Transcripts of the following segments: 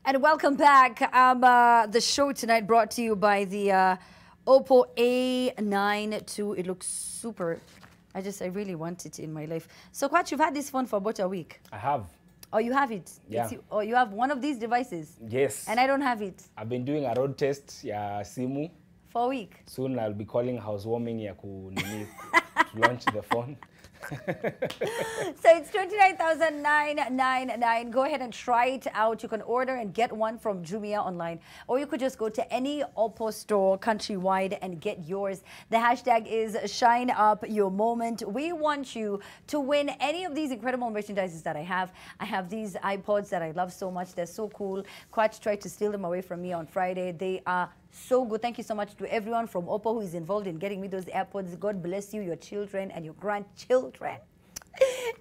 And welcome back. The show tonight brought to you by the Oppo A9 II. It looks super. I really want it in my life. So, Kwach, you've had this phone for about a week. I have. Oh, you have it? Yeah. Oh, you have one of these devices? Yes. And I don't have it? I've been doing a road test, Simu. For a week? Soon I'll be calling housewarming to launch the phone. So it's 29,999. Go ahead and try it out. You can order and get one from Jumia online, or you could just go to any Oppo store countrywide and get yours. The hashtag is Shine Up Your Moment. We want you to win any of these incredible merchandises that I have. I have these iPods that I love so much. They're so cool. Quach tried to steal them away from me on Friday. They are so good. Thank you so much to everyone from Oppo who is involved in getting me those AirPods. God bless you, your children, and your grandchildren.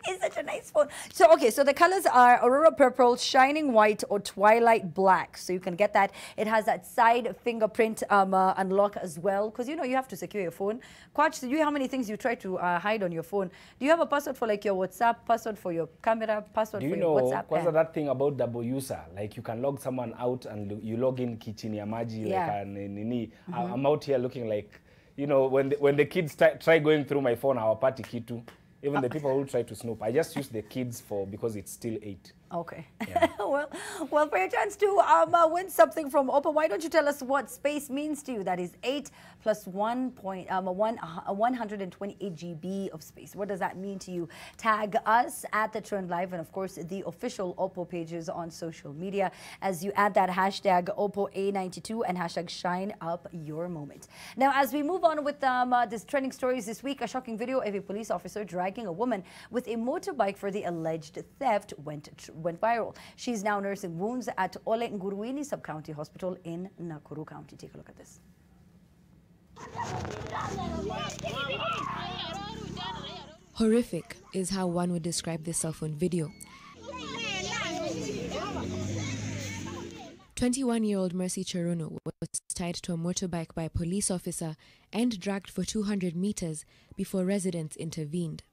It's such a nice phone. So, okay, so the colors are Aurora Purple, Shining White, or Twilight Black. So you can get that. It has that side fingerprint unlock as well. Because, you know, you have to secure your phone. Quach, do you how many things you try to hide on your phone? Do you have a password for, like, your WhatsApp, password for your camera, password for your WhatsApp? Do you know that thing about double user? Like, you can log someone out and you log in kitchen yamaji. Yeah. Like, I'm out here looking like, you know, when the kids try going through my phone, our party kitu. Even the people who try to snoop, I just use the kids because it's still 8. Okay. Yeah. well, for your chance to win something from Oppo, why don't you tell us what space means to you? That is 8 plus 128 GB of space. What does that mean to you? Tag us at The Trend Live and, of course, the official Oppo pages on social media as you add that hashtag Oppo A92 and hashtag Shine Up Your Moment. Now, as we move on with this trending stories this week, a shocking video of a police officer dragging a woman with a motorbike for the alleged theft went viral. She's now nursing wounds at Ole Nguruini Sub-County Hospital in Nakuru County. Take a look at this. Horrific is how one would describe this cell phone video. 21-year-old Mercy Cherono was tied to a motorbike by a police officer and dragged for 200 meters before residents intervened.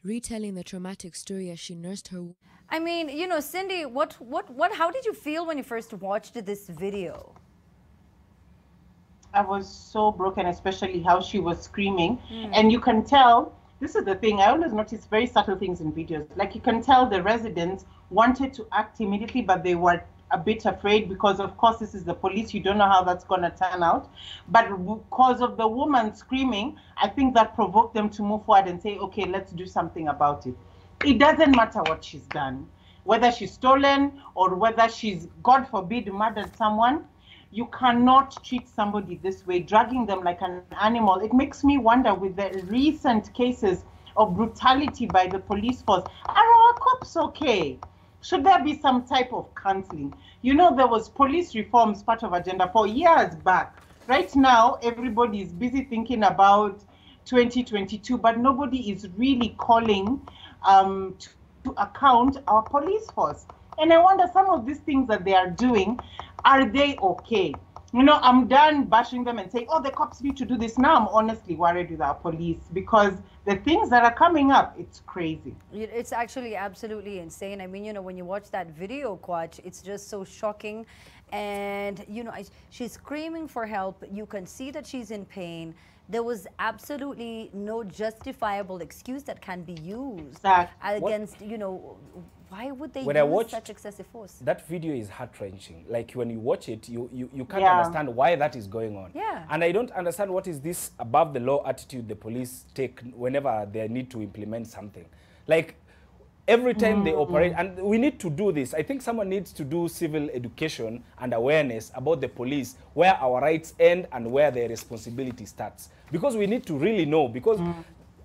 Retelling the traumatic story as she nursed her. I mean, you know, Cindy, how did you feel when you first watched this video? I was so broken, especially how she was screaming. And you can tell, this is the thing, I always notice very subtle things in videos. Like, you can tell the residents wanted to act immediately, but they were a bit afraid because, of course, this is the police. You don't know how that's going to turn out. But because of the woman screaming, I think that provoked them to move forward and say, okay, let's do something about it. It doesn't matter what she's done, whether she's stolen or whether she's, God forbid, murdered someone. You cannot treat somebody this way, dragging them like an animal. It makes me wonder, with the recent cases of brutality by the police force, are our cops okay? Should there be some type of counseling? You know, there was police reforms part of agenda for years back. Right now, everybody is busy thinking about 2022, but nobody is really calling to account our police force. And I wonder, some of these things that they are doing, are they okay? You know, I'm done bashing them and saying, oh, the cops need to do this. Now I'm honestly worried with our police because the things that are coming up, it's crazy. It's actually absolutely insane. I mean, you know, when you watch that video, Quach, it's just so shocking. And, you know, she's screaming for help. You can see that she's in pain. There was absolutely no justifiable excuse that can be used against, you know, why would they use such excessive force? That video is heart-wrenching. Like, when you watch it, you can't understand why that is going on. Yeah. And I don't understand what is this above-the-law attitude the police take whenever they need to implement something. Like, every time they operate, and we need to do this. I think someone needs to do civil education and awareness about the police, where our rights end and where their responsibility starts. Because we need to really know, because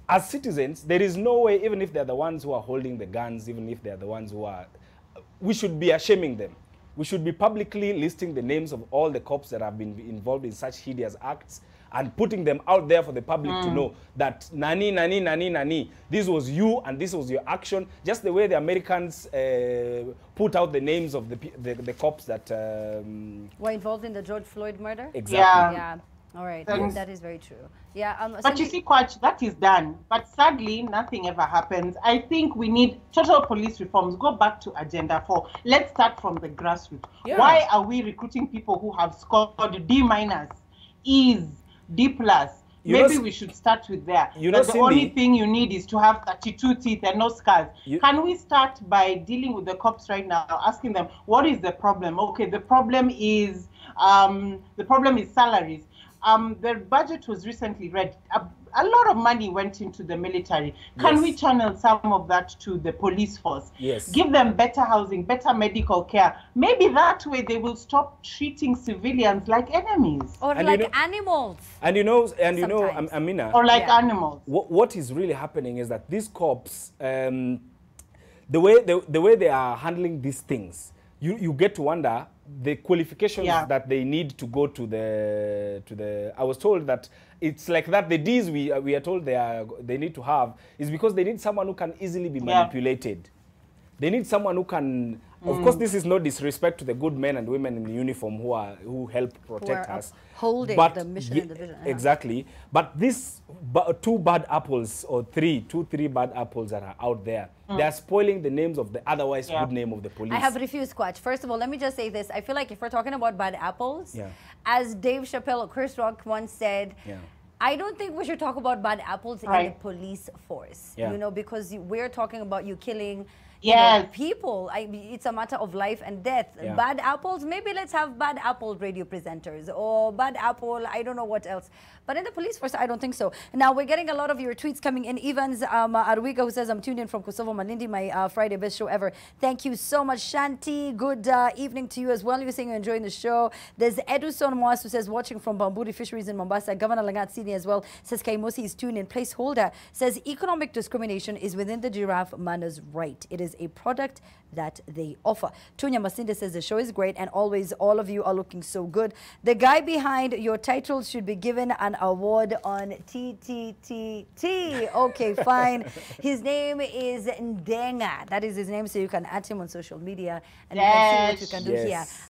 as citizens, there is no way, even if they're the ones who are holding the guns, even if they're the ones who are, we should be shaming them. We should be publicly listing the names of all the cops that have been involved in such hideous acts and putting them out there for the public to know that nani, nani, nani, nani, this was you and this was your action. Just the way the Americans put out the names of the cops that were involved in the George Floyd murder. Exactly. Yeah. All right, Yes. that is very true. Yeah. But you see, Coach, that is done. But sadly, nothing ever happens. I think we need total police reforms. Go back to Agenda 4. Let's start from the grassroots. Yeah. Why are we recruiting people who have scored D minus, E's, D plus? Maybe we should start with there. The only thing you need is to have 32 teeth and no scars. Can we start by dealing with the cops right now, asking them, what is the problem? Okay, the problem is salaries. The budget was recently read. A lot of money went into the military. Can we channel some of that to the police force? Yes. Give them better housing, better medical care. Maybe that way they will stop treating civilians like enemies. Or like animals. And you know, Amina. Or like animals. What is really happening is that these cops, the way they are handling these things, you get to wonder the qualifications that they need to go to the. I was told that it's like that. The D's we are told they need to have is because they need someone who can easily be manipulated. They need someone who can. Of course, this is no disrespect to the good men and women in uniform who help protect us, holding the mission and the vision. Exactly. But these two bad apples or two, three bad apples that are out there, they are spoiling the names of the otherwise good name of the police. I have refused, Quatch. First of all, let me just say this. I feel like if we're talking about bad apples, as Dave Chappelle or Chris Rock once said, I don't think we should talk about bad apples in the police force. You know, because we're talking about you killing people. It's a matter of life and death. Bad apples, maybe let's have bad apple radio presenters or bad apple, I don't know what else. But in the police force, I don't think so. Now, we're getting a lot of your tweets coming in. Evans Arwiga, who says, I'm tuned in from Kosovo, Malindi, my Friday best show ever. Thank you so much, Shanti. Good evening to you as well. You're saying you're enjoying the show. There's Eduson Mwas, who says, watching from Bamburi Fisheries in Mombasa. Governor Langat Sini as well says, Kaimosi is tuned in. Placeholder says, economic discrimination is within the giraffe manners right. It is a product that they offer. Tunya Masinde says, the show is great and always all of you are looking so good. The guy behind your titles should be given an award on TTTT. Okay, fine. His name is Ndenga. That is his name, so you can add him on social media and we can see what you can do here.